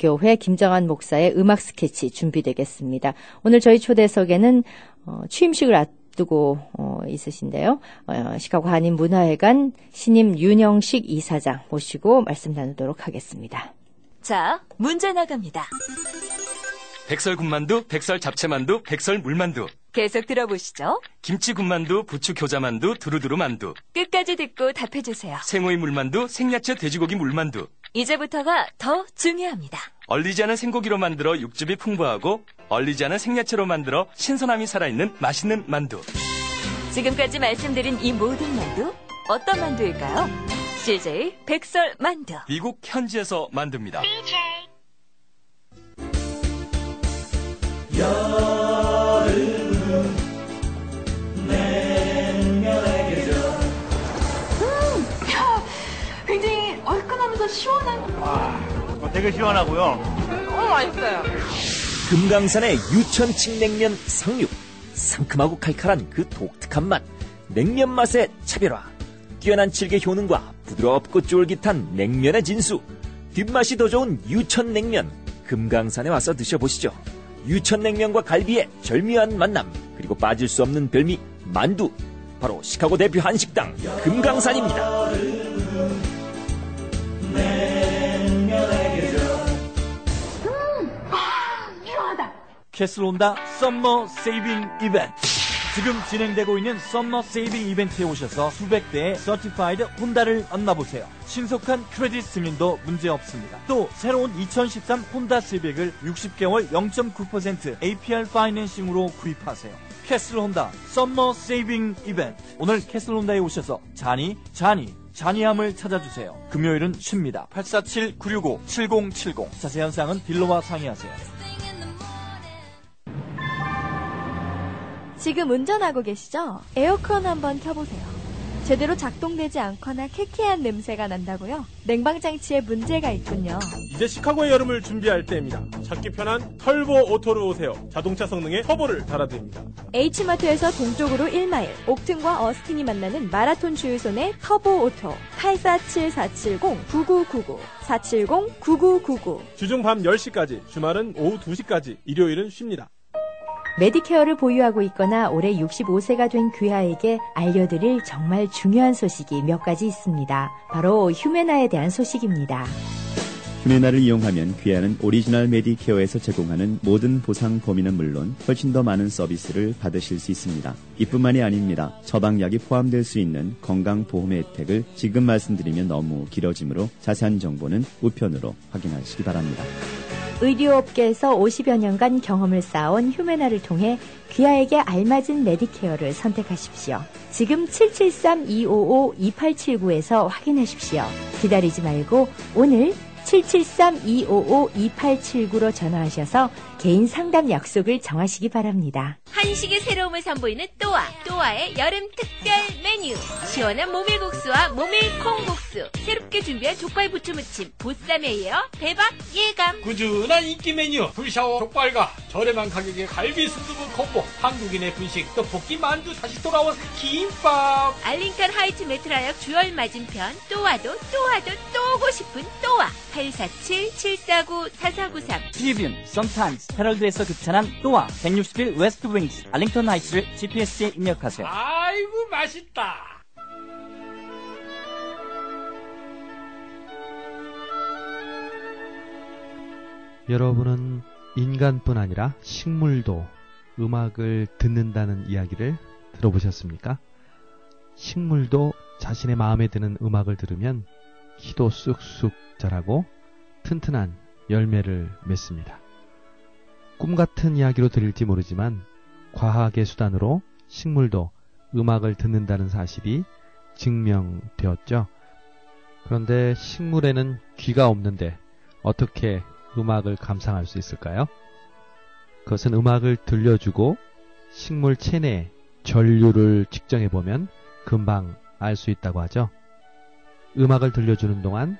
교회 김정한 목사의 음악 스케치 준비되겠습니다. 오늘 저희 초대석에는 취임식을 앞두고 있으신데요. 시카고 한인문화회관 신임 윤영식 이사장 모시고 말씀 나누도록 하겠습니다. 자, 문제 나갑니다. 백설 군만두, 백설 잡채만두, 백설 물만두. 계속 들어보시죠. 김치 군만두, 부추 교자만두, 두루두루 만두. 끝까지 듣고 답해주세요. 생오이 물만두, 생야채 돼지고기 물만두. 이제부터가 더 중요합니다. 얼리지 않은 생고기로 만들어 육즙이 풍부하고 얼리지 않은 생야채로 만들어 신선함이 살아있는 맛있는 만두. 지금까지 말씀드린 이 모든 만두, 어떤 만두일까요? CJ 백설 만두. 미국 현지에서 만듭니다. 여름은 냉면의 계절. 굉장히 얼큰하면서 시원한. 되게 시원하고요. 맛있어요. 금강산의 유천칡냉면 상육. 상큼하고 칼칼한 그 독특한 맛. 냉면 맛의 차별화. 뛰어난 질의 효능과 부드럽고 쫄깃한 냉면의 진수. 뒷맛이 더 좋은 유천냉면. 금강산에 와서 드셔보시죠. 유천냉면과 갈비의 절묘한 만남. 그리고 빠질 수 없는 별미 만두. 바로 시카고 대표 한식당 금강산입니다. 캐슬혼다 썸머 세이빙 이벤트. 지금 진행되고 있는 썸머 세이빙 이벤트에 오셔서 수백 대의 서티파이드 혼다를 만나보세요. 신속한 크레딧 승인도 문제없습니다. 또 새로운 2013 혼다 시빅을 60개월 0.9% APR 파이낸싱으로 구입하세요. 캐슬혼다 썸머 세이빙 이벤트. 오늘 캐슬혼다에 오셔서 잔이함을 찾아주세요. 금요일은 쉽니다. 847-965-7070. 자세한 사항은 딜러와 상의하세요. 지금 운전하고 계시죠? 에어컨 한번 켜보세요. 제대로 작동되지 않거나 쾌쾌한 냄새가 난다고요? 냉방장치에 문제가 있군요. 이제 시카고의 여름을 준비할 때입니다. 찾기 편한 털보 오토로 오세요. 자동차 성능에 터보를 달아드립니다. H마트에서 동쪽으로 1마일, 옥튼과 어스틴이 만나는 마라톤 주유소 내 터보 오토. 847-470-9999 470-9999. 주중 밤 10시까지, 주말은 오후 2시까지, 일요일은 쉽니다. 메디케어를 보유하고 있거나 올해 65세가 된 귀하에게 알려드릴 정말 중요한 소식이 몇 가지 있습니다. 바로 휴메나에 대한 소식입니다. 휴메나를 이용하면 귀하는 오리지널 메디케어에서 제공하는 모든 보상 범위는 물론 훨씬 더 많은 서비스를 받으실 수 있습니다. 이뿐만이 아닙니다. 처방약이 포함될 수 있는 건강보험의 혜택을 지금 말씀드리면 너무 길어지므로 자세한 정보는 우편으로 확인하시기 바랍니다. 의료업계에서 50여 년간 경험을 쌓아온 휴메나를 통해 귀하에게 알맞은 메디케어를 선택하십시오. 지금 773-255-2879에서 확인하십시오. 기다리지 말고 오늘 773-255-2879로 전화하셔서 개인 상담 약속을 정하시기 바랍니다. 한식의 새로움을 선보이는 또아의 여름 특별 메뉴. 시원한 모밀국수와 모밀콩국수, 새롭게 준비한 족발 부추무침, 보쌈에 이어 대박 예감. 꾸준한 인기 메뉴 불샤워 족발과 저렴한 가격의 갈비 순두부 콤보, 한국인의 분식 떡볶이 만두, 다시 돌아온 김밥. 알링턴 하이츠 메트라역 주얼 맞은편 또와도 또 오고 싶은 또와. 847-749-4493. 트리뷴, 썬타임스, 헤럴드에서 극찬한 또와 161 웨스트 윙스 알링턴 하이츠를 GPS에 입력하세요. 아이고 맛있다. 여러분은 인간뿐 아니라 식물도 음악을 듣는다는 이야기를 들어보셨습니까? 식물도 자신의 마음에 드는 음악을 들으면 키도 쑥쑥 자라고 튼튼한 열매를 맺습니다. 꿈같은 이야기로 들릴지 모르지만 과학의 수단으로 식물도 음악을 듣는다는 사실이 증명되었죠. 그런데 식물에는 귀가 없는데 어떻게 음악을 감상할 수 있을까요? 그것은 음악을 들려주고 식물 체내의 전류를 측정해보면 금방 알 수 있다고 하죠. 음악을 들려주는 동안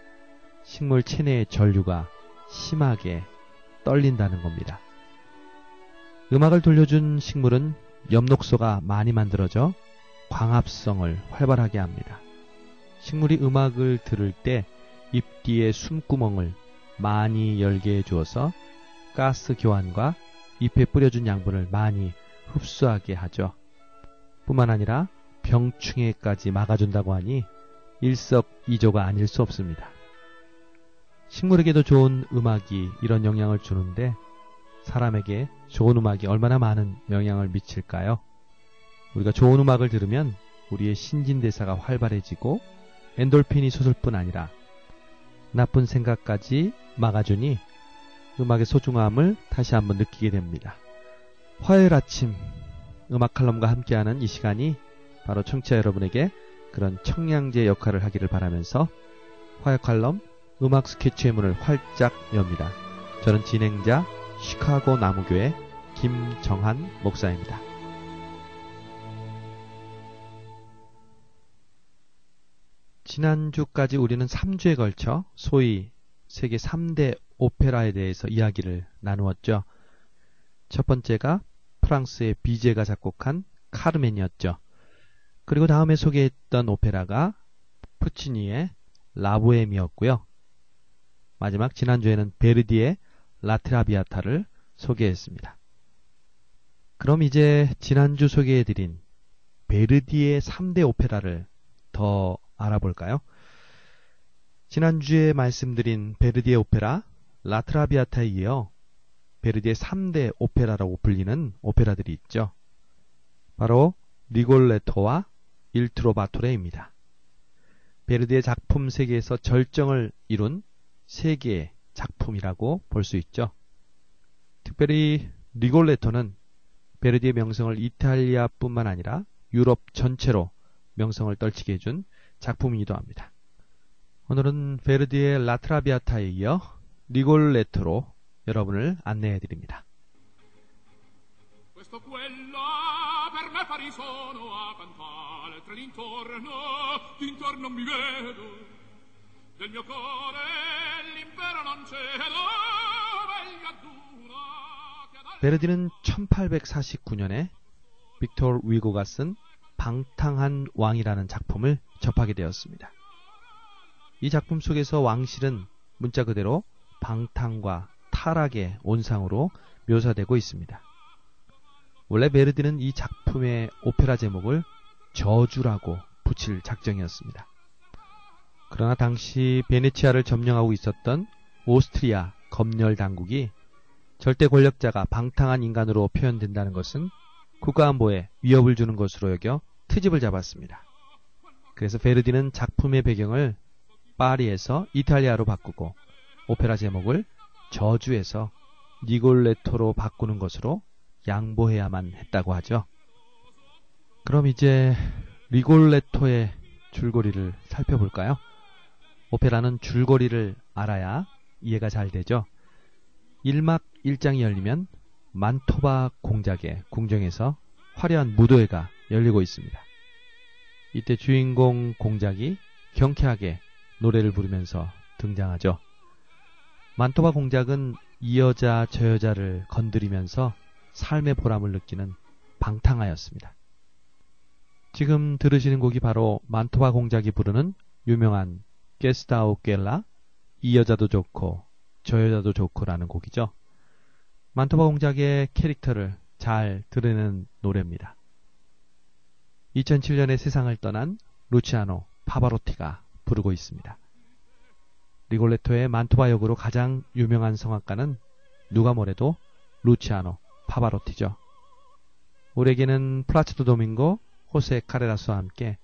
식물 체내의 전류가 심하게 떨린다는 겁니다. 음악을 들려준 식물은 엽록소가 많이 만들어져 광합성을 활발하게 합니다. 식물이 음악을 들을 때 잎 뒤의 숨구멍을 많이 열게 해주어서 가스 교환과 잎에 뿌려준 양분을 많이 흡수하게 하죠. 뿐만 아니라 병충해까지 막아준다고 하니 일석이조가 아닐 수 없습니다. 식물에게도 좋은 음악이 이런 영향을 주는데 사람에게 좋은 음악이 얼마나 많은 영향을 미칠까요? 우리가 좋은 음악을 들으면 우리의 신진대사가 활발해지고 엔돌핀이 솟을 뿐 아니라 나쁜 생각까지 막아주니 음악의 소중함을 다시 한번 느끼게 됩니다. 화요일 아침 음악 칼럼과 함께하는 이 시간이 바로 청취자 여러분에게 그런 청량제 역할을 하기를 바라면서 화요 칼럼 음악 스케치의 문을 활짝 엽니다. 저는 진행자 시카고 나무교회 김정한 목사입니다. 지난주까지 우리는 3주에 걸쳐 소위 세계 3대 오페라에 대해서 이야기를 나누었죠. 첫 번째가 프랑스의 비제가 작곡한 카르멘이었죠. 그리고 다음에 소개했던 오페라가 푸치니의 라보엠이었고요. 마지막 지난주에는 베르디의 라트라비아타를 소개했습니다. 그럼 이제 지난주 소개해드린 베르디의 3대 오페라를 더 알아볼까요? 지난주에 말씀드린 베르디의 오페라 라트라비아타에 이어 베르디의 3대 오페라라고 불리는 오페라들이 있죠. 바로 리골레토와 일트로바토레입니다. 베르디의 작품 세계에서 절정을 이룬 세계의 작품이라고 볼 수 있죠. 특별히 리골레토는 베르디의 명성을 이탈리아뿐만 아니라 유럽 전체로 명성을 떨치게 해준 작품이기도 합니다. 오늘은 베르디의 라트라비아타에 이어 리골레토로 여러분을 안내해 드립니다. Questo quella per me pari sono a cantare tra d'intorno mi vedo del mio cuore l'impero non cedo meglio aduna 베르디는 1849년에 빅토르 위고가 쓴 방탕한 왕이라는 작품을 접하게 되었습니다. 이 작품 속에서 왕실은 문자 그대로 방탕과 타락의 온상으로 묘사되고 있습니다. 원래 베르디는 이 작품의 오페라 제목을 저주라고 붙일 작정이었습니다. 그러나 당시 베네치아를 점령하고 있었던 오스트리아 검열 당국이 절대 권력자가 방탕한 인간으로 표현된다는 것은 국가안보에 위협을 주는 것으로 여겨 트집을 잡았습니다. 그래서 베르디는 작품의 배경을 파리에서 이탈리아로 바꾸고 오페라 제목을 저주에서 니골레토로 바꾸는 것으로 양보해야만 했다고 하죠. 그럼 이제 리골레토의 줄거리를 살펴볼까요? 오페라는 줄거리를 알아야 이해가 잘 되죠. 1막 1장이 열리면 만토바 공작의 궁정에서 화려한 무도회가 열리고 있습니다. 이때 주인공 공작이 경쾌하게 노래를 부르면서 등장하죠. 만토바 공작은 이 여자 저 여자를 건드리면서 삶의 보람을 느끼는 방탕하였습니다. 지금 들으시는 곡이 바로 만토바 공작이 부르는 유명한 게스타우 깰라 이 여자도 좋고 저 여자도 좋고라는 곡이죠. 만토바 공작의 캐릭터를 잘 드러내는 노래입니다. 2007년에 세상을 떠난 루치아노 파바로티가 부르고 있습니다. 리골레토의 만토바 역으로 가장 유명한 성악가는 누가 뭐래도 루치아노 파바로티죠. 우리에게는 플라치도 도밍고, 호세 카레라스와 함께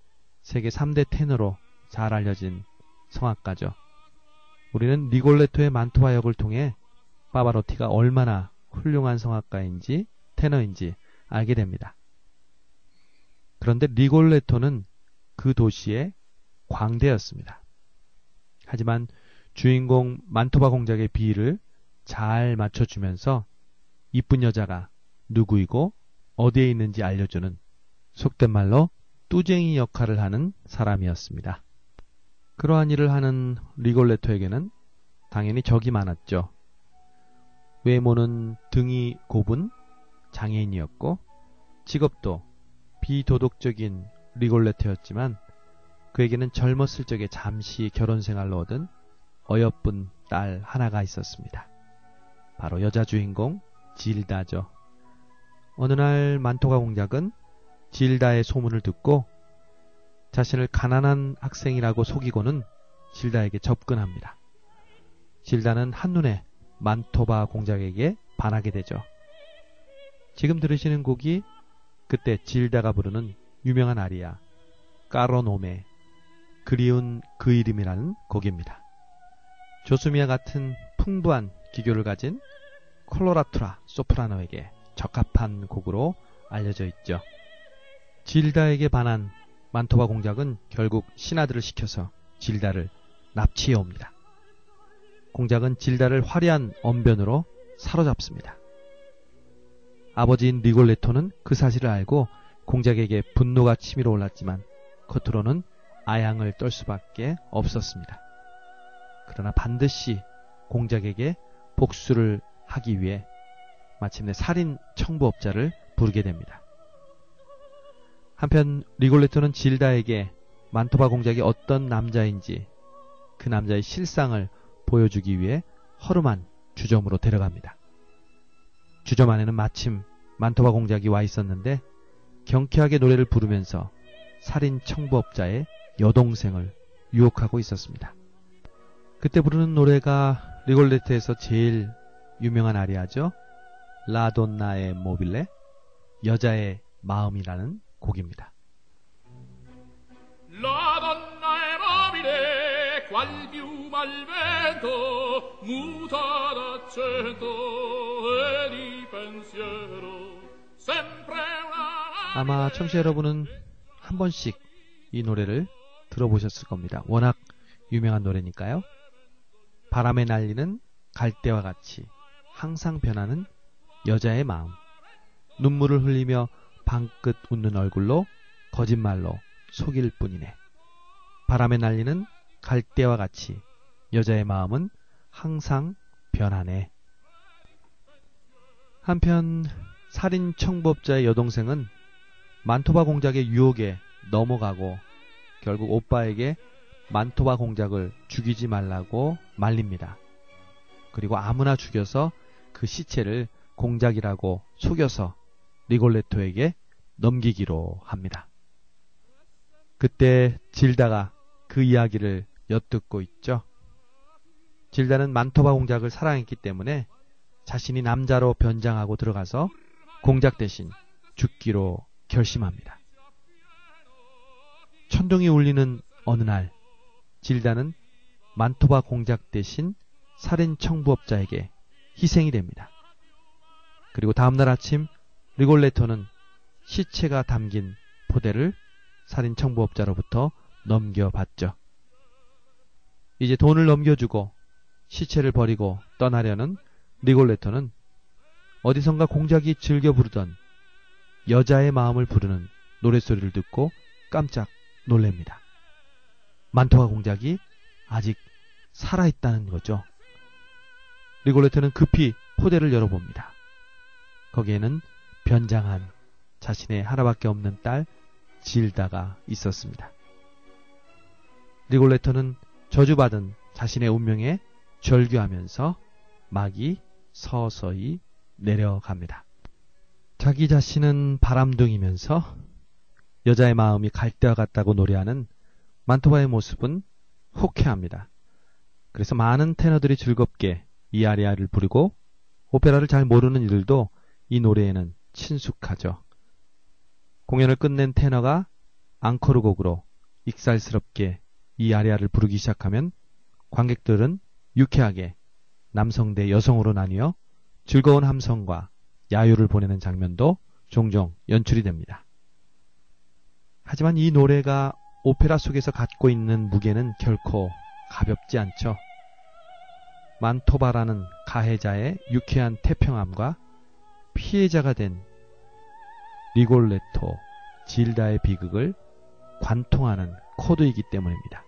세계 3대 테너로 잘 알려진 성악가죠. 우리는 리골레토의 만토바 역을 통해 파바로티가 얼마나 훌륭한 성악가인지 테너인지 알게 됩니다. 그런데 리골레토는 그 도시의 광대였습니다. 하지만 주인공 만토바 공작의 비위를 잘 맞춰주면서 이쁜 여자가 누구이고 어디에 있는지 알려주는 속된 말로 뚜쟁이 역할을 하는 사람이었습니다. 그러한 일을 하는 리골레토에게는 당연히 적이 많았죠. 외모는 등이 곱은 장애인이었고 직업도 비도덕적인 리골레토였지만 그에게는 젊었을 적에 잠시 결혼 생활로 얻은 어여쁜 딸 하나가 있었습니다. 바로 여자 주인공 질다죠. 어느 날 만토가 공작은 질다의 소문을 듣고 자신을 가난한 학생이라고 속이고는 질다에게 접근합니다. 질다는 한눈에 만토바 공작에게 반하게 되죠. 지금 들으시는 곡이 그때 질다가 부르는 유명한 아리아 까로노메 그리운 그 이름이라는 곡입니다. 조수미와 같은 풍부한 기교를 가진 콜로라투라 소프라노에게 적합한 곡으로 알려져 있죠. 질다에게 반한 만토바 공작은 결국 신하들을 시켜서 질다를 납치해 옵니다. 공작은 질다를 화려한 언변으로 사로잡습니다. 아버지인 리골레토는 그 사실을 알고 공작에게 분노가 치밀어 올랐지만 겉으로는 아양을 떨 수밖에 없었습니다. 그러나 반드시 공작에게 복수를 하기 위해 마침내 살인 청부업자를 부르게 됩니다. 한편 리골레토는 질다에게 만토바 공작이 어떤 남자인지 그 남자의 실상을 보여주기 위해 허름한 주점으로 데려갑니다. 주점 안에는 마침 만토바 공작이 와 있었는데 경쾌하게 노래를 부르면서 살인 청부업자의 여동생을 유혹하고 있었습니다. 그때 부르는 노래가 리골레토에서 제일 유명한 아리아죠. 라돈나의 모빌레, 여자의 마음이라는 곡입니다. La donna è mobile, qual piuma al vento, muta d'accento e di pensiero, sempre una... 아마 청취자 여러분은 한 번씩 이 노래를 들어보셨을 겁니다. 워낙 유명한 노래니까요. 바람에 날리는 갈대와 같이 항상 변하는 여자의 마음, 눈물을 흘리며 방긋 웃는 얼굴로 거짓말로 속일 뿐이네. 바람에 날리는 갈대와 같이 여자의 마음은 항상 변하네. 한편 살인 청부업자의 여동생은 만토바 공작의 유혹에 넘어가고 결국 오빠에게 만토바 공작을 죽이지 말라고 말립니다. 그리고 아무나 죽여서 그 시체를 공작이라고 속여서 리골레토에게 넘기기로 합니다. 그때 질다가 그 이야기를 엿듣고 있죠. 질다는 만토바 공작을 사랑했기 때문에 자신이 남자로 변장하고 들어가서 공작 대신 죽기로 결심합니다. 천둥이 울리는 어느 날 질다는 만토바 공작 대신 살인 청부업자에게 희생이 됩니다. 그리고 다음날 아침 리골레토는 시체가 담긴 포대를 살인 청부업자로부터 넘겨받죠. 이제 돈을 넘겨주고 시체를 버리고 떠나려는 리골레토는 어디선가 공작이 즐겨 부르던 여자의 마음을 부르는 노랫소리를 듣고 깜짝 놀랍니다. 만토바 공작이 아직 살아있다는 거죠. 리골레토는 급히 포대를 열어봅니다. 거기에는 변장한 자신의 하나밖에 없는 딸 질다가 있었습니다. 리골레토는 저주받은 자신의 운명에 절규하면서 막이 서서히 내려갑니다. 자기 자신은 바람둥이면서 여자의 마음이 갈대와 같다고 노래하는 만토바의 모습은 호쾌합니다. 그래서 많은 테너들이 즐겁게 이 아리아를 부르고 오페라를 잘 모르는 이들도 이 노래에는 친숙하죠. 공연을 끝낸 테너가 앙코르 곡으로 익살스럽게 이 아리아를 부르기 시작하면 관객들은 유쾌하게 남성 대 여성으로 나뉘어 즐거운 함성과 야유를 보내는 장면도 종종 연출이 됩니다. 하지만 이 노래가 오페라 속에서 갖고 있는 무게는 결코 가볍지 않죠. 만토바라는 가해자의 유쾌한 태평함과 피해자가 된 리골레토, 질다의 비극을 관통하는 코드이기 때문입니다.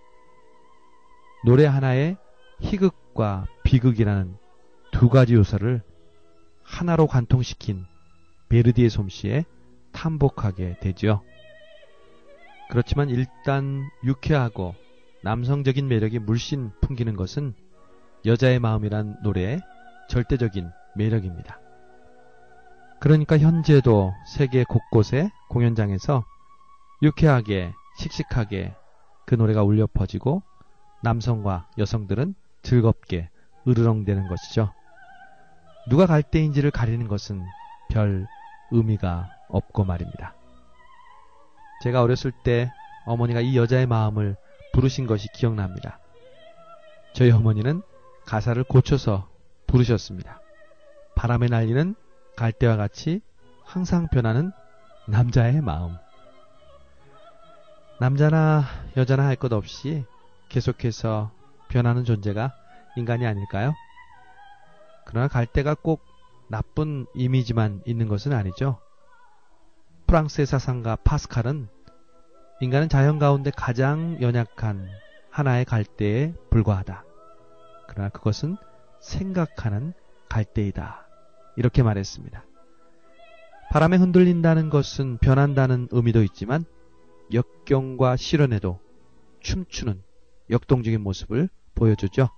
노래 하나에 희극과 비극이라는 두 가지 요소를 하나로 관통시킨 베르디의 솜씨에 탐복하게 되죠. 그렇지만 일단 유쾌하고 남성적인 매력이 물씬 풍기는 것은 여자의 마음이란 노래의 절대적인 매력입니다. 그러니까 현재도 세계 곳곳의 공연장에서 유쾌하게 씩씩하게 그 노래가 울려 퍼지고 남성과 여성들은 즐겁게 으르렁대는 것이죠. 누가 갈대인지를 가리는 것은 별 의미가 없고 말입니다. 제가 어렸을 때 어머니가 이 여자의 마음을 부르신 것이 기억납니다. 저희 어머니는 가사를 고쳐서 부르셨습니다. 바람에 날리는 갈대와 같이 항상 변하는 남자의 마음. 남자나 여자나 할 것 없이 계속해서 변하는 존재가 인간이 아닐까요? 그러나 갈대가 꼭 나쁜 이미지만 있는 것은 아니죠. 프랑스의 사상가 파스칼은 인간은 자연 가운데 가장 연약한 하나의 갈대에 불과하다. 그러나 그것은 생각하는 갈대이다. 이렇게 말했습니다. 바람에 흔들린다는 것은 변한다는 의미도 있지만 역경과 시련에도 춤추는 역동적인 모습을 보여주죠.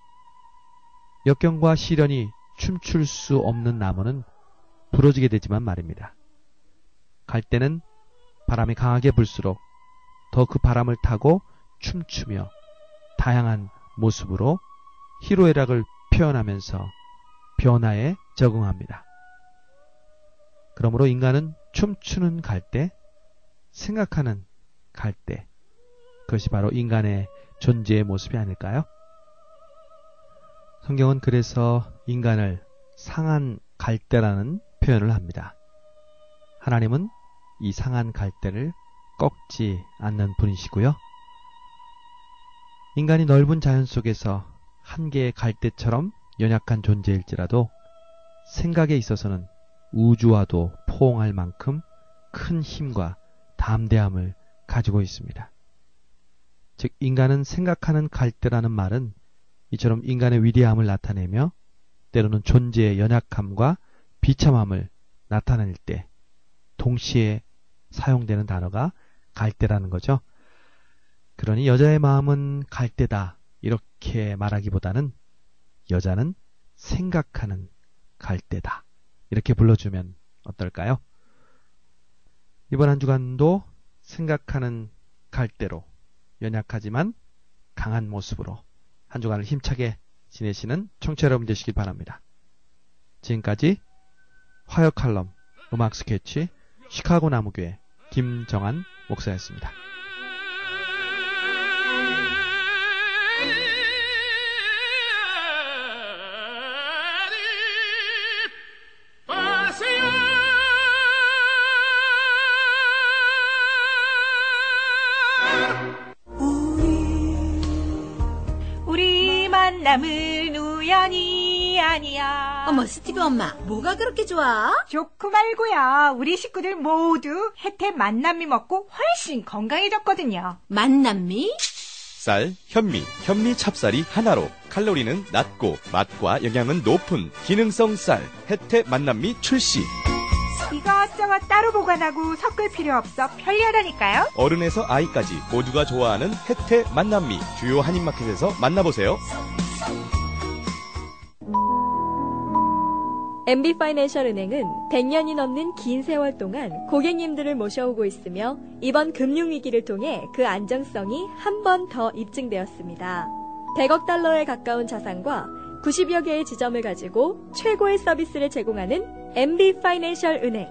역경과 시련이 춤출 수 없는 나무는 부러지게 되지만 말입니다. 갈대는 바람이 강하게 불수록 더 그 바람을 타고 춤추며 다양한 모습으로 희로애락을 표현하면서 변화에 적응합니다. 그러므로 인간은 춤추는 갈대, 생각하는 갈대, 그것이 바로 인간의 존재의 모습이 아닐까요? 성경은 그래서 인간을 상한 갈대라는 표현을 합니다. 하나님은 이 상한 갈대를 꺾지 않는 분이시고요. 인간이 넓은 자연 속에서 한 개의 갈대처럼 연약한 존재일지라도 생각에 있어서는 우주와도 포옹할 만큼 큰 힘과 담대함을 가지고 있습니다. 즉 인간은 생각하는 갈대라는 말은 이처럼 인간의 위대함을 나타내며 때로는 존재의 연약함과 비참함을 나타낼 때 동시에 사용되는 단어가 갈대라는 거죠. 그러니 여자의 마음은 갈대다 이렇게 말하기보다는 여자는 생각하는 갈대다 이렇게 불러주면 어떨까요? 이번 한 주간도 생각하는 갈대로 연약하지만 강한 모습으로 한 주간을 힘차게 지내시는 청취자 여러분 되시길 바랍니다. 지금까지 화요 칼럼 음악 스케치 시카고 나무교회 김정한 목사였습니다. 우리 만남은 우연이 아니야. 어머, 스티브 엄마, 뭐가 그렇게 좋아? 좋고 말고야. 우리 식구들 모두 혜태 만남미 먹고 훨씬 건강해졌거든요. 만남미? 쌀, 현미 찹쌀이 하나로 칼로리는 낮고 맛과 영양은 높은 기능성 쌀 혜태 만남미 출시. 이것저것 따로 보관하고 섞을 필요 없어 편리하다니까요. 어른에서 아이까지 모두가 좋아하는 혜태 만남미 주요 한인마켓에서 만나보세요. MB파이낸셜은행은 100년이 넘는 긴 세월 동안 고객님들을 모셔오고 있으며 이번 금융위기를 통해 그 안정성이 한 번 더 입증되었습니다. 100억 달러에 가까운 자산과 90여 개의 지점을 가지고 최고의 서비스를 제공하는 MB파이낸셜은행.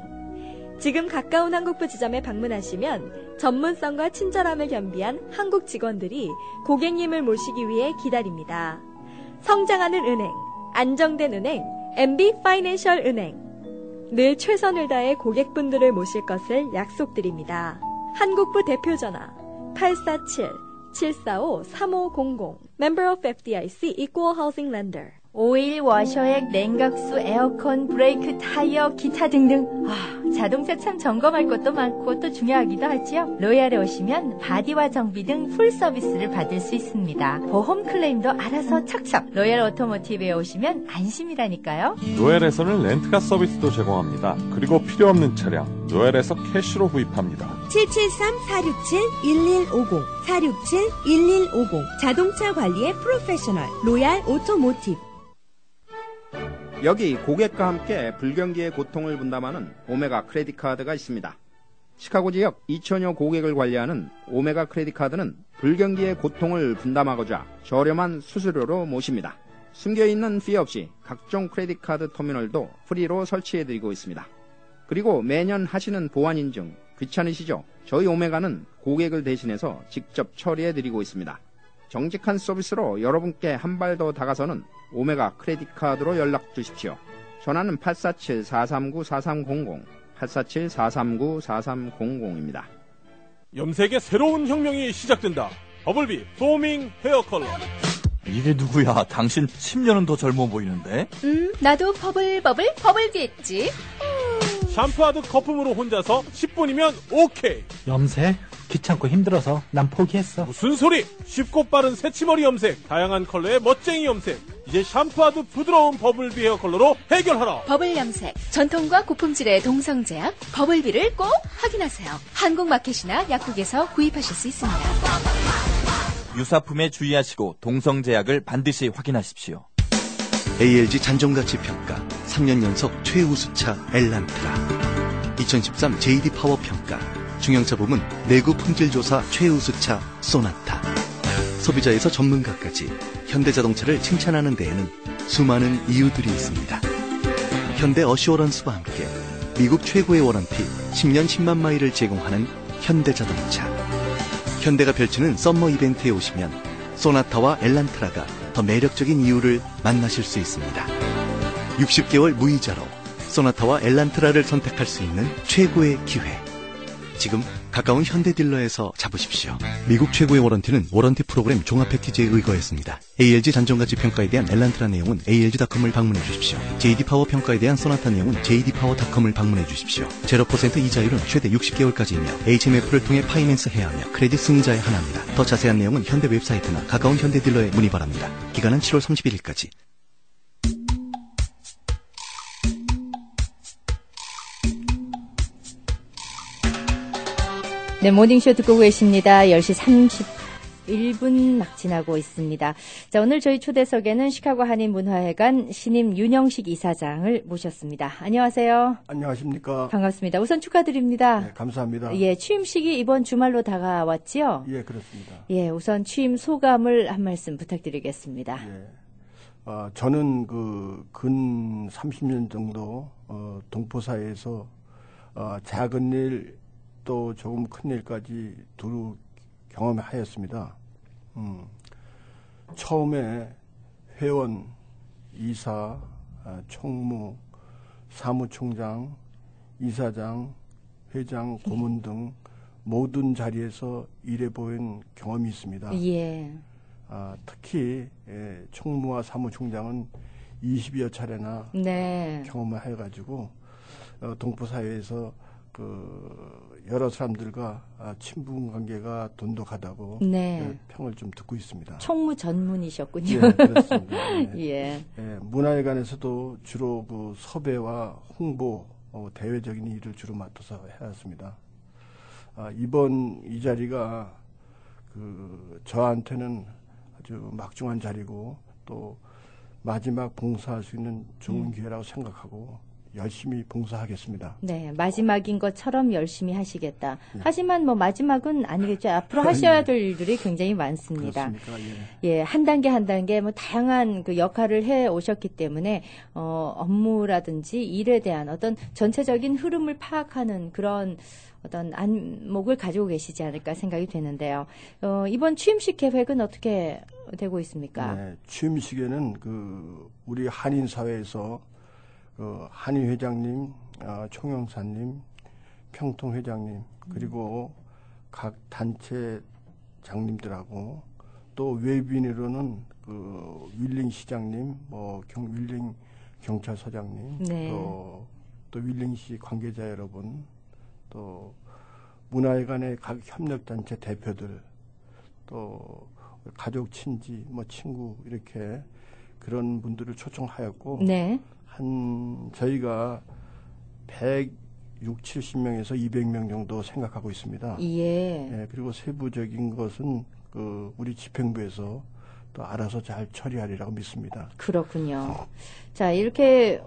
지금 가까운 한국부 지점에 방문하시면 전문성과 친절함을 겸비한 한국 직원들이 고객님을 모시기 위해 기다립니다. 성장하는 은행, 안정된 은행, MB파이낸셜은행. 늘 최선을 다해 고객분들을 모실 것을 약속드립니다. 한국부 대표전화 847-745-3500 Member of FDIC Equal Housing Lender 오일, 워셔액, 냉각수, 에어컨, 브레이크, 타이어, 기타 등등. 자동차 참 점검할 것도 많고 또 중요하기도 하지요. 로얄에 오시면 바디와 정비 등 풀 서비스를 받을 수 있습니다. 보험 클레임도 알아서 척척. 로얄 오토모티브에 오시면 안심이라니까요. 로얄에서는 렌트카 서비스도 제공합니다. 그리고 필요 없는 차량 로얄에서 캐시로 구입합니다. 773-467-1150 467-1150 자동차 관리의 프로페셔널 로얄 오토모티브. 여기 고객과 함께 불경기의 고통을 분담하는 오메가 크레딧 카드가 있습니다. 시카고 지역 2천여 고객을 관리하는 오메가 크레딧 카드는 불경기의 고통을 분담하고자 저렴한 수수료로 모십니다. 숨겨있는 피 없이 각종 크레딧 카드 터미널도 프리로 설치해드리고 있습니다. 그리고 매년 하시는 보안 인증 귀찮으시죠? 저희 오메가는 고객을 대신해서 직접 처리해드리고 있습니다. 정직한 서비스로 여러분께 한 발 더 다가서는 오메가 크레딧 카드로 연락 주십시오. 전화는 847-439-4300, 847-439-4300입니다. 염색의 새로운 혁명이 시작된다. 버블비 포밍 헤어 컬러. 이게 누구야? 당신 10년은 더 젊어 보이는데? 나도 버블비 했지. 샴푸하듯 거품으로 혼자서 10분이면 오케이. 염색? 귀찮고 힘들어서 난 포기했어. 무슨 소리? 쉽고 빠른 새치머리 염색, 다양한 컬러의 멋쟁이 염색. 이제 샴푸하듯 부드러운 버블비 헤어 컬러로 해결하라. 버블 염색, 전통과 고품질의 동성제약 버블비를 꼭 확인하세요. 한국마켓이나 약국에서 구입하실 수 있습니다. 유사품에 주의하시고 동성제약을 반드시 확인하십시오. ALG 잔존가치 평가 3년 연속 최우수차 엘란트라. 2013 JD 파워 평가 중형차 부문 내구 품질조사 최우수차 소나타. 소비자에서 전문가까지 현대자동차를 칭찬하는 데에는 수많은 이유들이 있습니다. 현대 어시오런스와 함께 미국 최고의 워런티 10년 10만 마일을 제공하는 현대자동차. 현대가 펼치는 썸머 이벤트에 오시면 소나타와 엘란트라가 더 매력적인 이유를 만나실 수 있습니다. 60개월 무이자로 소나타와 엘란트라를 선택할 수 있는 최고의 기회. 지금 가까운 현대딜러에서 잡으십시오. 미국 최고의 워런티는 워런티 프로그램 종합 패키지에 의거했습니다. ALG 잔존가치 평가에 대한 엘란트라 내용은 ALG.com을 방문해 주십시오. JD 파워 평가에 대한 소나타 내용은 JD파워.com을 방문해 주십시오. 0% 이자율은 최대 60개월까지이며 HMF를 통해 파이낸스 해야 하며 크레딧 승인자의 하나입니다. 더 자세한 내용은 현대 웹사이트나 가까운 현대딜러에 문의 바랍니다. 기간은 7월 31일까지. 네, 모닝쇼 듣고 계십니다. 10시 31분 막 지나고 있습니다. 자, 오늘 저희 초대석에는 시카고 한인문화회관 신임 윤영식 이사장을 모셨습니다. 안녕하세요. 안녕하십니까. 반갑습니다. 우선 축하드립니다. 네, 감사합니다. 예, 취임식이 이번 주말로 다가왔지요? 예, 그렇습니다. 예, 우선 취임 소감을 한 말씀 부탁드리겠습니다. 예. 저는 근 30년 정도 동포사회에서 작은 일 또 조금 큰 일까지 두루 경험하였습니다. 처음에 회원, 이사, 총무, 사무총장, 이사장, 회장, 고문 등 모든 자리에서 일해본 경험이 있습니다. 예. 특히 총무와 사무총장은 20여 차례나 네. 경험을 해가지고 동포사회에서 여러 사람들과 친분 관계가 돈독하다고 네. 평을 좀 듣고 있습니다. 총무 전문이셨군요. 예, 그렇습니다. 예. 예. 예, 문화회관에서도 주로 섭외와 홍보, 대외적인 일을 주로 맡아서 해왔습니다. 이번 이 자리가 저한테는 아주 막중한 자리고 또 마지막 봉사할 수 있는 좋은 기회라고 생각하고 열심히 봉사하겠습니다. 네, 마지막인 것처럼 열심히 하시겠다. 네. 하지만 마지막은 아니겠죠. 앞으로 하셔야 될 일들이 굉장히 많습니다. 그렇습니까? 예, 한 단계 다양한 역할을 해 오셨기 때문에 업무라든지 일에 대한 어떤 전체적인 흐름을 파악하는 그런 어떤 안목을 가지고 계시지 않을까 생각이 되는데요. 이번 취임식 계획은 어떻게 되고 있습니까? 네, 취임식에는 우리 한인 사회에서 한인 회장님, 총영사님, 평통 회장님, 그리고 각 단체 장님들하고 또 외빈으로는 그 윌링 시장님, 윌링 경찰서장님, 네. 또 윌링시 관계자 여러분, 또 문화회관의 각 협력단체 대표들, 또 가족, 친지, 친구 이렇게 그런 분들을 초청하였고, 네. 저희가 160-70명에서 200명 정도 생각하고 있습니다. 예. 그리고 세부적인 것은 우리 집행부에서 또 알아서 잘 처리하리라고 믿습니다. 그렇군요. 자, 이렇게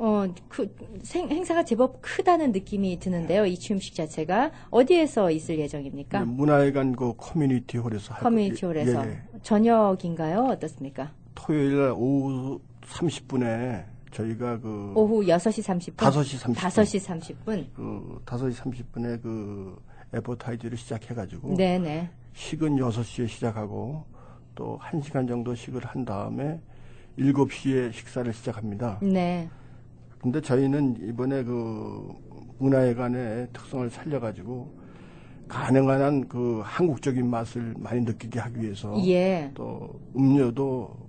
행사가 제법 크다는 느낌이 드는데요. 이 취임식 자체가 어디에서 있을 예정입니까? 문화회관 커뮤니티 홀에서 커뮤니티 홀에서 저녁인가요? 어떻습니까? 토요일 날 오후 30분에 저희가 오후 6시 30분? 5시 30분. 5시 30분? 5시 30분에 애버타이즈를 시작해가지고. 네네. 식은 6시에 시작하고 또 1시간 정도 식을 한 다음에 7시에 식사를 시작합니다. 네. 근데 저희는 이번에 문화회관의 특성을 살려가지고 가능한 한 한국적인 맛을 많이 느끼게 하기 위해서. 예. 또 음료도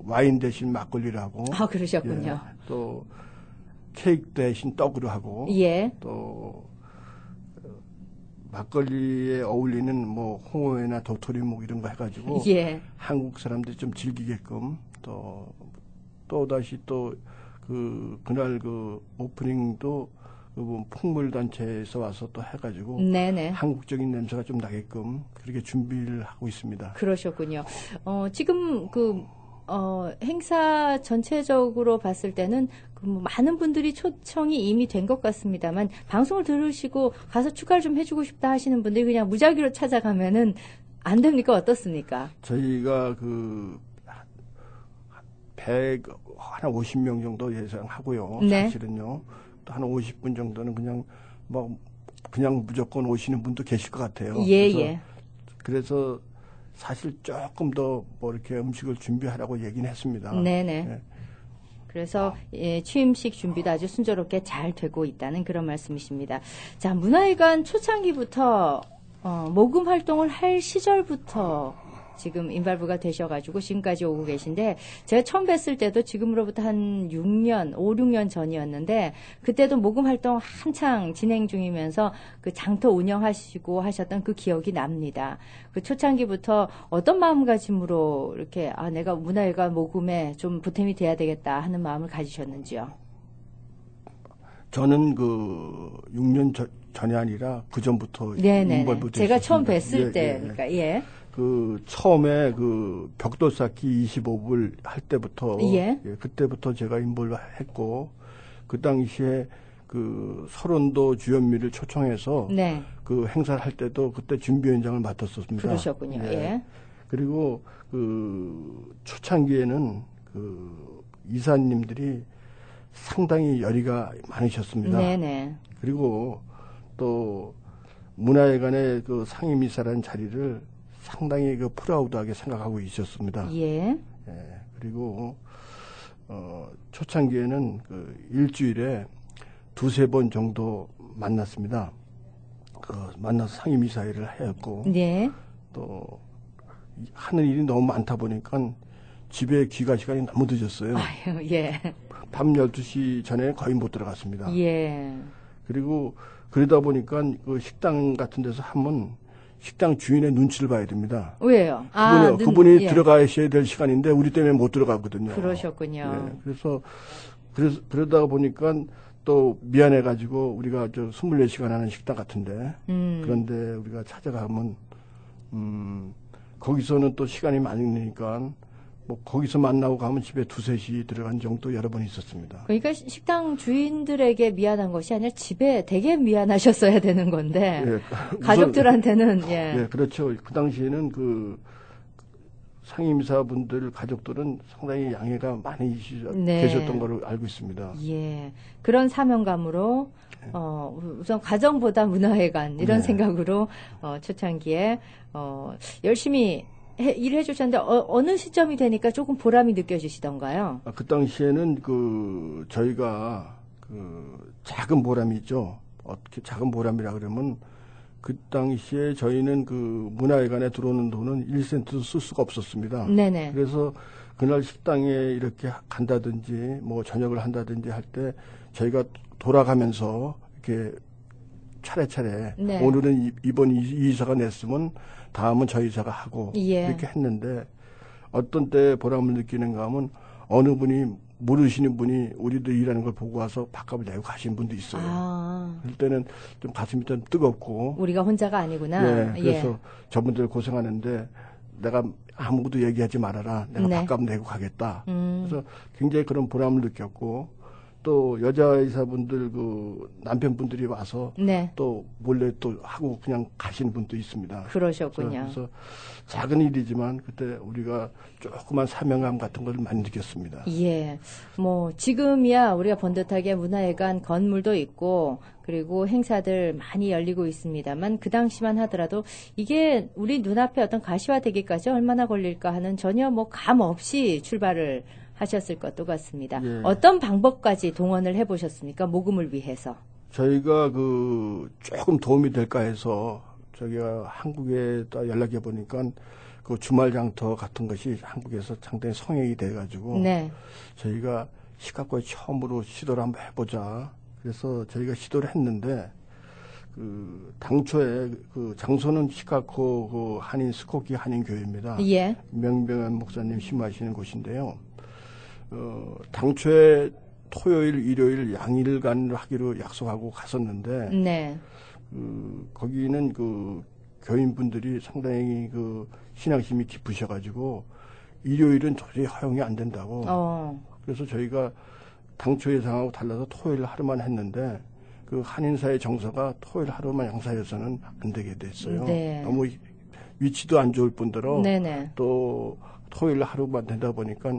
와인 대신 막걸리를 하고. 아, 그러셨군요. 예, 또 케이크 대신 떡으로 하고. 예. 또 막걸리에 어울리는 홍어회나 도토리묵 이런 거 해가지고. 예. 한국 사람들이 좀 즐기게끔 또 다시 그날 오프닝도 풍물단체에서 와서 또 해가지고. 네네. 한국적인 냄새가 좀 나게끔 그렇게 준비를 하고 있습니다. 그러셨군요. 지금 행사 전체적으로 봤을 때는 많은 분들이 초청이 이미 된 것 같습니다만 방송을 들으시고 가서 추가를 좀 해주고 싶다 하시는 분들이 그냥 무작위로 찾아가면은 안 됩니까? 어떻습니까? 저희가 한 50명 정도 예상하고요. 네. 사실은요. 또 한 50분 정도는 그냥 무조건 오시는 분도 계실 것 같아요. 예. 그래서 사실 조금 더 이렇게 음식을 준비하라고 얘기는 했습니다. 네네. 네. 그래서 취임식 준비도 아주 순조롭게 잘 되고 있다는 그런 말씀이십니다. 자, 문화회관 초창기부터 모금 활동을 할 시절부터 지금 인발부가 되셔가지고 지금까지 오고 계신데 제가 처음 뵀을 때도 지금으로부터 한 6년, 5, 6년 전이었는데 그때도 모금 활동 한창 진행 중이면서 장터 운영하시고 하셨던 그 기억이 납니다. 그 초창기부터 어떤 마음가짐으로 이렇게 내가 문화회관 모금에 좀 보탬이 돼야 되겠다 하는 마음을 가지셨는지요? 저는 6년 전이 아니라 그 전부터 인발부 제가 처음 뵀을 때니까 예. 처음에 벽돌 쌓기 25불 할 때부터 그때부터 제가 인볼브 했고 그 당시에 설원도 주연미를 초청해서 행사를 할 때도 그때 준비위원장을 맡았었습니다. 그러셨군요. 예. 그리고 초창기에는 이사님들이 상당히 열의가 많으셨습니다. 네네. 그리고 또 문화회관의 상임이사라는 자리를 상당히 프라우드하게 생각하고 있었습니다. 예. 그리고 초창기에는 일주일에 2-3번 정도 만났습니다. 만나서 상임이사회를 하였고 또 하는 일이 너무 많다 보니까 집에 귀가 시간이 너무 늦었어요. 아유, 예. 밤 12시 전에 거의 못 들어갔습니다. 예. 그리고 그러다 보니까 식당 같은 데서 하면 식당 주인의 눈치를 봐야 됩니다. 왜요? 그분이 들어가셔야 될 시간인데 우리 때문에 못 들어가거든요. 그러셨군요. 그래서 그러다 보니까 또 미안해가지고 우리가 24시간 하는 식당 같은데 그런데 우리가 찾아가면 거기서는 또 시간이 많이 되니까 거기서 만나고 가면 집에 2-3시 들어간 정도 여러 번 있었습니다. 그러니까 식당 주인들에게 미안한 것이 아니라 집에 되게 미안하셨어야 되는 건데 가족들한테는 그렇죠. 그 당시에는 상임이사분들 가족들은 상당히 양해가 많이 계셨던 걸로 알고 있습니다. 예, 그런 사명감으로 우선 가정보다 문화회관 이런 생각으로 초창기에 열심히 일을 해주셨는데 어느 시점이 되니까 조금 보람이 느껴지시던가요? 그 당시에는 저희가 작은 보람이 있죠. 어떻게 작은 보람이라 그러면 그 당시에 저희는 그 문화회관에 들어오는 돈은 1센트도 쓸 수가 없었습니다. 네네. 그래서 그날 식당에 이렇게 간다든지 뭐 저녁을 한다든지 할 때 저희가 돌아가면서 이렇게 차례차례 네. 오늘은 이번 이 이사가 냈으면 다음은 저 이사가 하고 예. 이렇게 했는데 어떤 때 보람을 느끼는가 하면 어느 분이 모르시는 분이 우리도 일하는 걸 보고 와서 밥값을 내고 가신 분도 있어요. 그럴 때는 좀 가슴이 좀 뜨겁고 우리가 혼자가 아니구나. 네, 그래서 예. 저분들 고생하는데 내가 아무것도 얘기하지 말아라. 내가 네. 밥값 내고 가겠다. 그래서 굉장히 그런 보람을 느꼈고 또 여자 의사분들 그 남편분들이 와서 네. 또 몰래 또 하고 그냥 가시는 분도 있습니다. 그러셨군요. 그래서 작은 일이지만 그때 우리가 조그만 사명감 같은 걸 많이 느꼈습니다. 예. 뭐 지금이야 우리가 번듯하게 문화회관 건물도 있고 그리고 행사들 많이 열리고 있습니다만 그 당시만 하더라도 이게 우리 눈앞에 어떤 가시화되기까지 얼마나 걸릴까 하는 전혀 뭐 감 없이 출발을 하셨을 것도 같습니다. 예. 어떤 방법까지 동원을 해보셨습니까? 모금을 위해서. 저희가 그 조금 도움이 될까 해서 저기가 한국에 또 연락해 보니까 그 주말 장터 같은 것이 한국에서 상당히 성행이 돼가지고 네. 저희가 시카고에 처음으로 시도를 한번 해보자. 그래서 저희가 시도를 했는데 그 당초에 그 장소는 시카고 그 한인 스코키 한인 교회입니다. 예. 명병한 목사님 심하시는 곳인데요. 당초에 토요일, 일요일 양일간 하기로 약속하고 갔었는데, 네. 거기는 그 교인분들이 상당히 그 신앙심이 깊으셔가지고 일요일은 도저히 허용이 안 된다고. 그래서 저희가 당초 예상하고 달라서 토요일 하루만 했는데 그 한인사의 정서가 토요일 하루만 양사해서는 안 되게 됐어요. 네. 너무 위치도 안 좋을 뿐더러 네네. 또 토요일 하루만 되다 보니까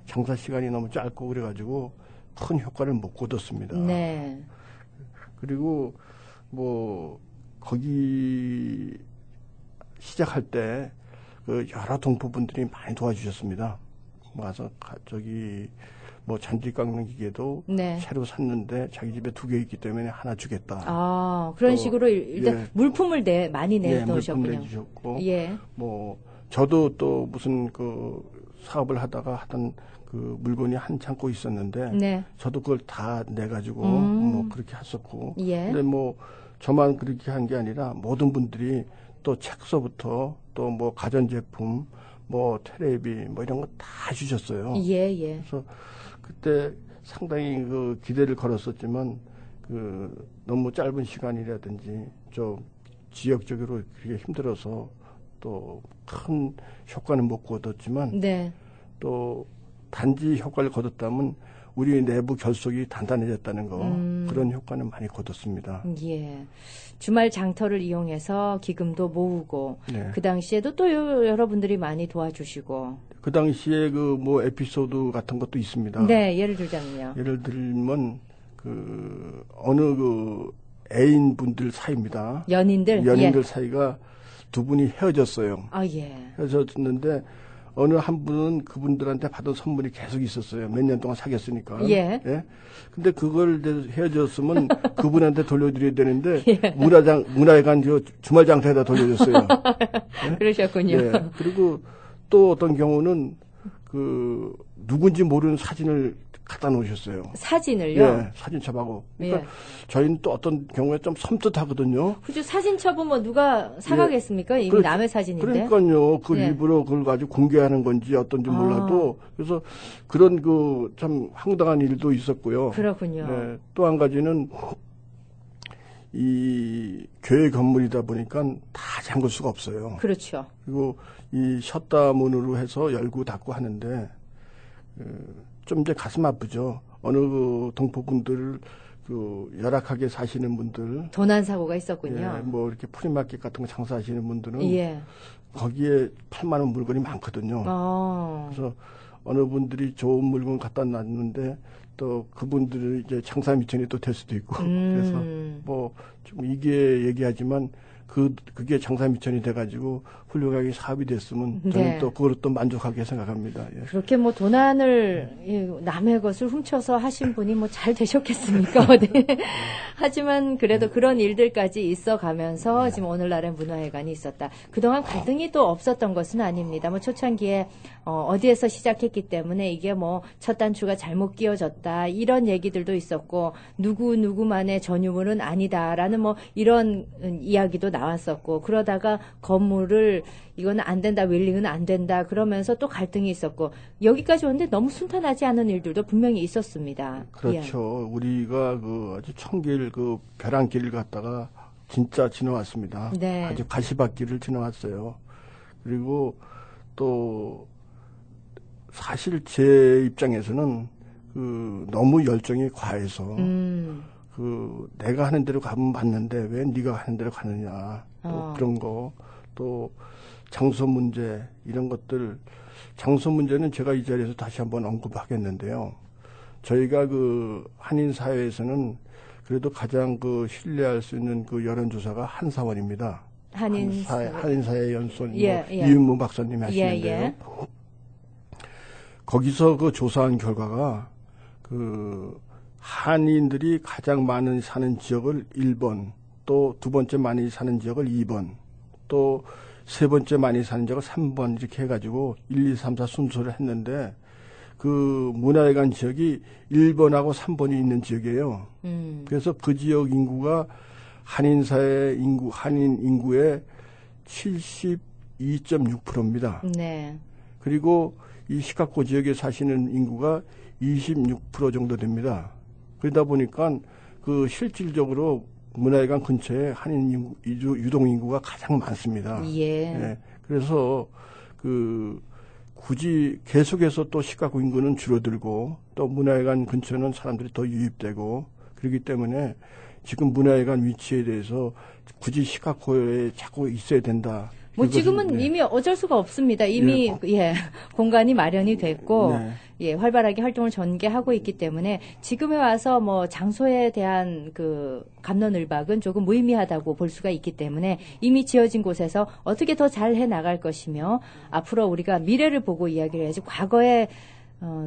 장사 시간이 너무 짧고 그래가지고 큰 효과를 못 거뒀습니다. 네. 그리고 뭐 거기 시작할 때 그 여러 동포분들이 많이 도와주셨습니다. 와서 저기 뭐 잔디 깎는 기계도 네. 새로 샀는데 자기 집에 2개 있기 때문에 하나 주겠다. 아, 그런 또, 식으로 일단 예. 물품을 많이 예, 내놓으셨군요. 물품 내주셨고, 예. 뭐 저도 또 무슨 그 사업을 하다가 하던 그 물건이 한 창고 있었는데, 네. 저도 그걸 다 내가지고 뭐 그렇게 했었고, 예. 근데 뭐 저만 그렇게 한 게 아니라 모든 분들이 또 책서부터 또 뭐 가전제품, 뭐 테레비 뭐 이런 거 다 주셨어요. 예, 예. 그래서 그때 상당히 그 기대를 걸었었지만 그 너무 짧은 시간이라든지 좀 지역적으로 그렇게 힘들어서 또 큰 효과는 못 거뒀지만 네. 또 단지 효과를 거뒀다면 우리 내부 결속이 단단해졌다는 거 그런 효과는 많이 거뒀습니다. 예. 주말 장터를 이용해서 기금도 모으고 네. 그 당시에도 또 여러분들이 많이 도와주시고 그 당시에 그 뭐 에피소드 같은 것도 있습니다. 네, 예를 들자면요. 예를 들면 그 어느 그 애인분들 사이입니다. 연인들 연인들 예. 사이가 두 분이 헤어졌어요. 아, 예. 헤어졌는데 어느 한 분은 그분들한테 받은 선물이 계속 있었어요. 몇 년 동안 사귀었으니까. 예. 근데 그걸 이제 헤어졌으면 그분한테 돌려드려야 되는데 예. 문화회관 주말 장터에다 돌려줬어요. 그러셨군요. 예. 그리고 또 어떤 경우는 그 누군지 모르는 사진을 갖다 놓으셨어요. 사진을요? 예, 사진첩하고. 그러니까 예. 저희는 또 어떤 경우에 좀 섬뜩하거든요. 그죠. 사진첩은 뭐 누가 사가겠습니까? 이미 남의 사진인데. 그러니까요. 그 예. 일부러 그걸 가지고 공개하는 건지 어떤지 몰라도 그래서 그런 그 참 황당한 일도 있었고요. 그렇군요. 네, 또 한 가지는 이 교회 건물이다 보니까 다 잠글 수가 없어요. 그렇죠. 그리고 이 셧다 문으로 해서 열고 닫고 하는데 좀 이제 가슴 아프죠. 어느 그 동포분들 그 열악하게 사시는 분들 도난 사고가 있었군요. 예, 뭐 이렇게 프리마켓 같은 거 장사하시는 분들은 예. 거기에 팔만원 물건이 많거든요. 그래서 어느 분들이 좋은 물건 갖다 놨는데 또 그분들이 이제 장사 미천이 또 될 수도 있고 그래서 뭐 좀 이게 얘기하지만 그게 장사미천이 돼가지고 훌륭하게 사업이 됐으면 저는 네. 또 그걸 또 만족하게 생각합니다. 예. 그렇게 뭐 도난을 남의 것을 훔쳐서 하신 분이 뭐 잘 되셨겠습니까? 네. 하지만 그래도 그런 일들까지 있어가면서 지금 오늘날의 문화회관이 있었다. 그동안 갈등이 또 없었던 것은 아닙니다. 뭐 초창기에 어디에서 시작했기 때문에 이게 뭐 첫 단추가 잘못 끼워졌다 이런 얘기들도 있었고 누구만의 전유물은 아니다라는 뭐 이런 이야기도 나왔었고 그러다가 건물을 이거는 안 된다, 웰링은 안 된다 그러면서 또 갈등이 있었고 여기까지 오는데 너무 순탄하지 않은 일들도 분명히 있었습니다. 그렇죠. 예. 우리가 아주 청길 벼랑길을 갔다가 진짜 지나왔습니다. 네. 아주 가시밭길을 지나왔어요. 그리고 또 사실 제 입장에서는 너무 열정이 과해서 내가 하는 대로 가면 맞는데 왜 네가 하는 대로 가느냐 또 그런 거 또 장소 문제 이런 것들 장소 문제는 제가 이 자리에서 다시 한번 언급하겠는데요. 저희가 한인 사회에서는 그래도 가장 신뢰할 수 있는 여론조사가 한사원입니다. 한인사회 연수원 이윤무 박사님이 하시는데요. 거기서 조사한 결과가 한인들이 가장 많이 사는 지역을 1번, 또 두 번째 많이 사는 지역을 2번, 또 세 번째 많이 사는 지역을 3번 이렇게 해가지고 1, 2, 3, 4 순서를 했는데 문화회관 지역이 1번하고 3번이 있는 지역이에요. 그래서 그 지역 인구가 한인 인구의 72.6%입니다. 네. 그리고 이 시카고 지역에 사시는 인구가 26% 정도 됩니다. 그러다 보니까 실질적으로 문화회관 근처에 한인 유동 인구가 가장 많습니다. 예. 예. 그래서 굳이 계속해서 또 시카고 인구는 줄어들고 또 문화회관 근처는 사람들이 더 유입되고 그렇기 때문에 지금 문화회관 위치에 대해서 굳이 시카고에 자꾸 있어야 된다. 뭐 지금은 이미 어쩔 수가 없습니다. 이미 공간이 마련이 됐고 활발하게 활동을 전개하고 있기 때문에 지금에 와서 뭐 장소에 대한 갑론을박은 조금 무의미하다고 볼 수가 있기 때문에 이미 지어진 곳에서 어떻게 더 잘 해 나갈 것이며 앞으로 우리가 미래를 보고 이야기를 해야지 과거에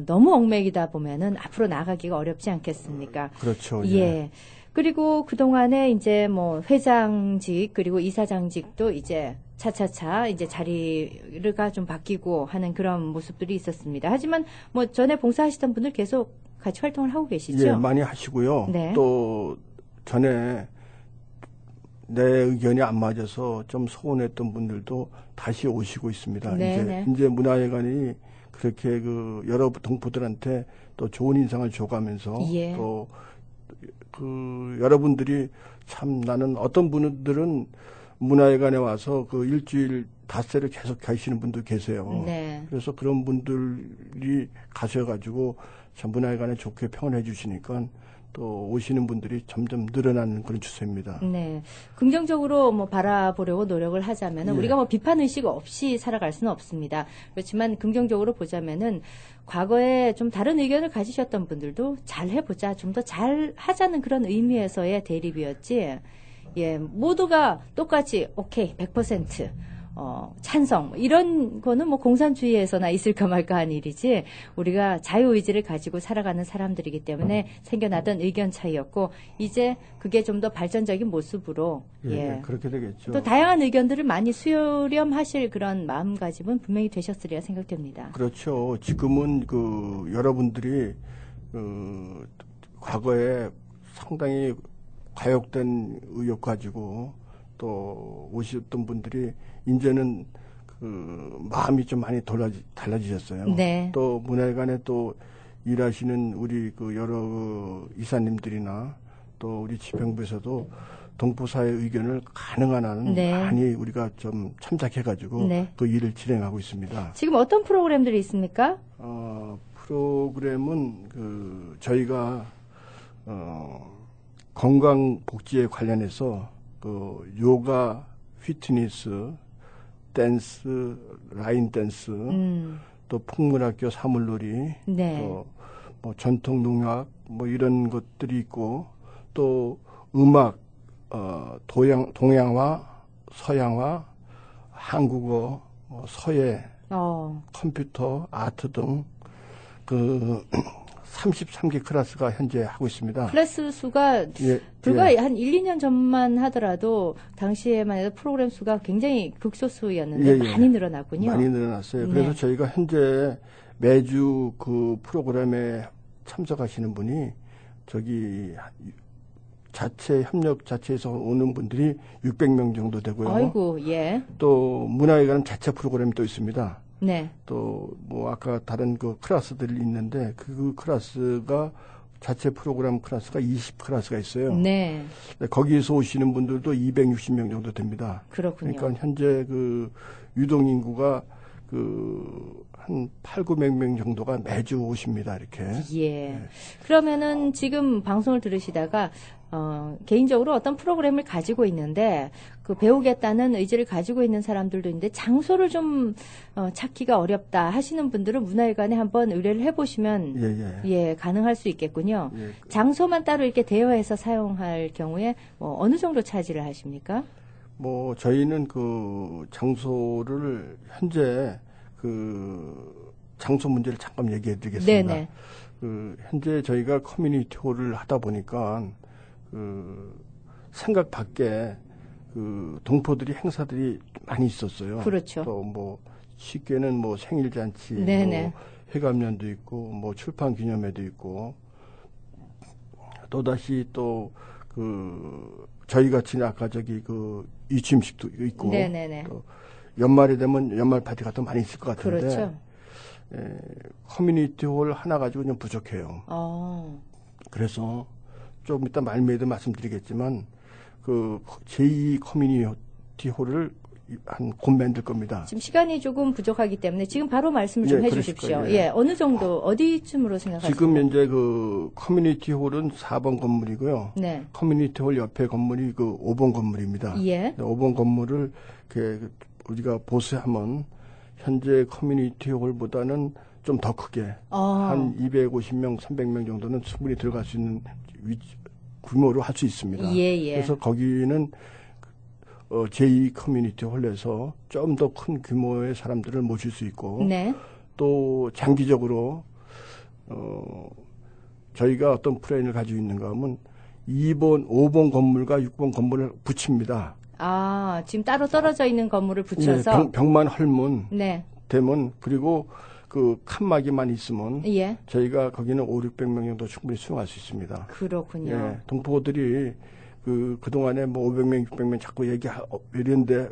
너무 얽매이다 보면은 앞으로 나가기가 어렵지 않겠습니까? 그렇죠. 예. 그리고 그동안에 이제 뭐 회장직 그리고 이사장직도 이제 차차차 이제 자리가 좀 바뀌고 하는 그런 모습들이 있었습니다. 하지만 뭐 전에 봉사하시던 분들 계속 같이 활동을 하고 계시죠? 예, 많이 하시고요. 네. 또 전에 내 의견이 안 맞아서 좀 서운했던 분들도 다시 오시고 있습니다. 이제 문화회관이 그렇게 여러 동포들한테 또 좋은 인상을 줘가면서 또 여러분들이 참 나는 어떤 분들은 문화회관에 와서 일주일 닷새를 계속 가시는 분도 계세요. 네. 그래서 그런 분들이 가셔가지고 참 문화회관에 좋게 평을 해주시니까 또 오시는 분들이 점점 늘어나는 그런 추세입니다. 네. 긍정적으로 뭐 바라보려고 노력을 하자면은 우리가 뭐 비판 의식 없이 살아갈 수는 없습니다. 그렇지만 긍정적으로 보자면은 과거에 좀 다른 의견을 가지셨던 분들도 잘 해보자, 좀 더 잘 하자는 그런 의미에서의 대립이었지. 예, 모두가 똑같이 오케이 100% 찬성 이런 거는 뭐 공산주의에서나 있을까 말까 한 일이지 우리가 자유의지를 가지고 살아가는 사람들이기 때문에 생겨나던 의견 차이였고 이제 그게 좀 더 발전적인 모습으로 그렇게 되겠죠. 또 다양한 의견들을 많이 수렴하실 그런 마음가짐은 분명히 되셨으리라 생각됩니다. 그렇죠. 지금은 여러분들이 과거에 상당히 과욕된 의욕 가지고 또 오셨던 분들이 이제는 마음이 좀 많이 달라지셨어요. 네. 또 문화회관에 또 일하시는 우리 여러 이사님들이나 또 우리 집행부에서도 동포사회 의견을 가능한 한 많이 우리가 좀 참작해가지고 그 일을 진행하고 있습니다. 지금 어떤 프로그램들이 있습니까? 프로그램은 저희가 건강복지에 관련해서 요가, 피트니스, 댄스, 라인 댄스, 또 풍물학교 사물놀이, 또 뭐 전통 농악 뭐 이런 것들이 있고 또 음악, 동양화 서양화, 한국어, 서예, 컴퓨터, 아트 등 그 33개 클래스가 현재 하고 있습니다. 클래스 수가 불과 한 1, 2년 전만 하더라도 당시에만 해도 프로그램 수가 굉장히 극소수였는데 많이 늘어났군요. 많이 늘어났어요. 그래서 저희가 현재 매주 그 프로그램에 참석하시는 분이 저기 자체 협력 자체에서 오는 분들이 600명 정도 되고요. 아이고, 또 문화에 관한 자체 프로그램이 또 있습니다. 네. 또 뭐 아까 다른 그 클래스들이 있는데 그 클래스가 자체 프로그램 클래스가 20 클래스가 있어요. 네. 거기에서 오시는 분들도 260명 정도 됩니다. 그렇군요. 그러니까 현재 그 유동 인구가 그 한 8,900명 정도가 매주 오십니다. 이렇게. 그러면은 지금 방송을 들으시다가 개인적으로 어떤 프로그램을 가지고 있는데 그 배우겠다는 의지를 가지고 있는 사람들도 있는데 장소를 좀 찾기가 어렵다 하시는 분들은 문화회관에 한번 의뢰를 해보시면 가능할 수 있겠군요. 장소만 따로 이렇게 대여해서 사용할 경우에 어느 정도 차지를 하십니까? 뭐 저희는 그 장소를 현재 그 장소 문제를 잠깐 얘기해드리겠습니다. 네네. 그 현재 저희가 커뮤니티 홀을 하다 보니까 그 생각 밖에 그 동포들이 행사들이 많이 있었어요. 그렇죠. 또 뭐 쉽게는 뭐 생일 잔치, 뭐 회감연도 있고, 뭐 출판 기념회도 있고, 또 다시 또 그 저희 같이 아까 저기 그 이취임식도 있고, 또 연말이 되면 연말 파티가 더 많이 있을 것 같은데, 그렇죠. 커뮤니티 홀 하나 가지고 좀 부족해요. 그래서 좀 이따 말미에도 말씀드리겠지만 그 제2 커뮤니티 홀을 곧 만들 겁니다. 지금 시간이 조금 부족하기 때문에 지금 바로 말씀을 좀 해주십시오. 어느 정도 어디쯤으로 생각하십니까? 지금 현재 그 커뮤니티 홀은 4번 건물이고요. 커뮤니티 홀 옆에 건물이 그 5번 건물입니다. 5번 건물을 이렇게 우리가 보수하면 현재 커뮤니티 홀보다는 좀 더 크게 한 250명, 300명 정도는 충분히 들어갈 수 있는 규모로 할 수 있습니다. 그래서 거기는 제2 커뮤니티 홀에서 좀 더 큰 규모의 사람들을 모실 수 있고 또 장기적으로 저희가 어떤 플랜을 가지고 있는가 하면 5번 건물과 6번 건물을 붙입니다. 지금 따로 떨어져 있는 건물을 붙여서 벽만 헐면 되면 그리고 그 칸막이만 있으면 저희가 거기는 500-600명 정도 충분히 수용할 수 있습니다. 그렇군요. 동포들이 그동안에 뭐 500명, 600명 자꾸 이랬는데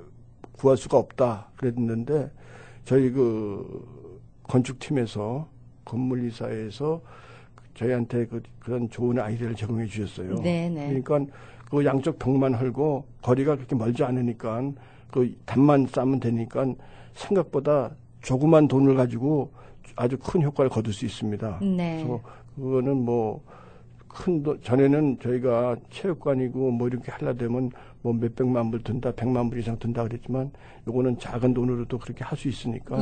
구할 수가 없다 그랬는데 저희 그 건축팀에서 건물이사에서 저희한테 그런 좋은 아이디어를 제공해 주셨어요. 그러니까 그 양쪽 벽만 헐고 거리가 그렇게 멀지 않으니까 그 담만 싸면 되니까 생각보다 조그만 돈을 가지고 아주 큰 효과를 거둘 수 있습니다. 그래서 그거는 뭐 전에는 저희가 체육관이고 뭐 이렇게 하려 되면 뭐 몇백만 불 든다, 100만 불 이상 든다 그랬지만 요거는 작은 돈으로도 그렇게 할 수 있으니까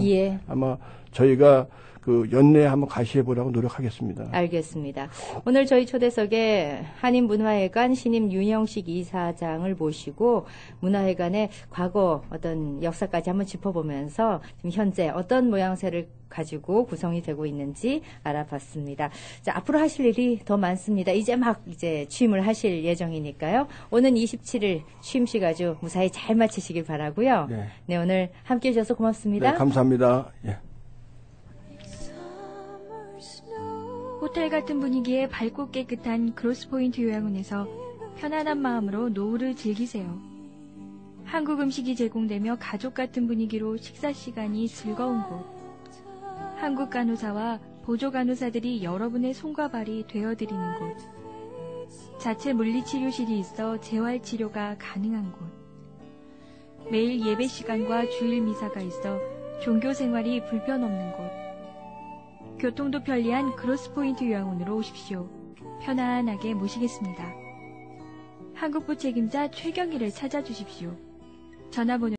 아마 저희가 그 연내에 한번 가시해 보라고 노력하겠습니다. 알겠습니다. 오늘 저희 초대석에 한인문화회관 신임 윤영식 이사장을 모시고 문화회관의 과거 어떤 역사까지 한번 짚어보면서 지금 현재 어떤 모양새를 가지고 구성이 되고 있는지 알아봤습니다. 자, 앞으로 하실 일이 더 많습니다. 이제 취임을 하실 예정이니까요. 오는 27일 취임식 아주 무사히 잘 마치시길 바라고요. 오늘 함께해 주셔서 고맙습니다. 감사합니다. 호텔 같은 분위기의 밝고 깨끗한 크로스포인트 요양원에서 편안한 마음으로 노후를 즐기세요. 한국 음식이 제공되며 가족 같은 분위기로 식사 시간이 즐거운 곳. 한국 간호사와 보조 간호사들이 여러분의 손과 발이 되어드리는 곳. 자체 물리치료실이 있어 재활치료가 가능한 곳. 매일 예배 시간과 주일 미사가 있어 종교 생활이 불편 없는 곳. 교통도 편리한 크로스포인트 요양원으로 오십시오. 편안하게 모시겠습니다. 한국부 책임자 최경희를 찾아주십시오. 전화번호